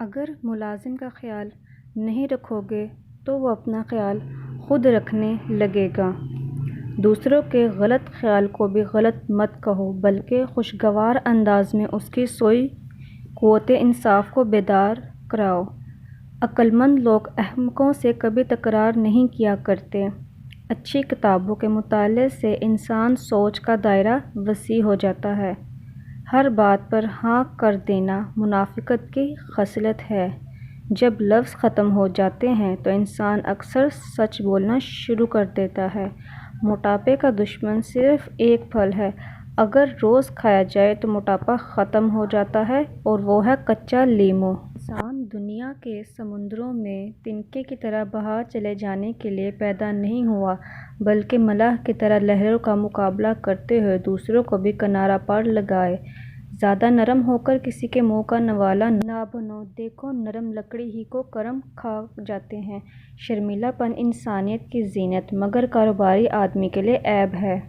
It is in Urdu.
اگر ملازم کا خیال نہیں رکھو گے تو وہ اپنا خیال خود رکھنے لگے گا۔ دوسروں کے غلط خیال کو بھی غلط مت کہو بلکہ خوشگوار انداز میں اس کی سوئی قوت انصاف کو بیدار کراؤ۔ عقل مند لوگ احمقوں سے کبھی تکرار نہیں کیا کرتے۔ اچھی کتابوں کے مطالعے سے انسان سوچ کا دائرہ وسیع ہو جاتا ہے۔ ہر بات پر ہاں کر دینا منافقت کی خصلت ہے۔ جب لفظ ختم ہو جاتے ہیں تو انسان اکثر سچ بولنا شروع کر دیتا ہے۔ موٹاپے کا دشمن صرف ایک پھل ہے۔ اگر روز کھایا جائے تو موٹاپا ختم ہو جاتا ہے اور وہ ہے کچا لیموں۔ انسان دنیا کے سمندروں میں تنکے کی طرح بہا چلے جانے کے لیے پیدا نہیں ہوا بلکہ ملاح کی طرح لہروں کا مقابلہ کرتے ہوئے دوسروں کو بھی کنارہ پار لگائے۔ زیادہ نرم ہو کر کسی کے منہ کا نوالا نہ بنو، دیکھو نرم لکڑی ہی کو کرم کھا جاتے ہیں۔ شرمیلا پن انسانیت کی زینت مگر کاروباری آدمی کے لیے عیب ہے۔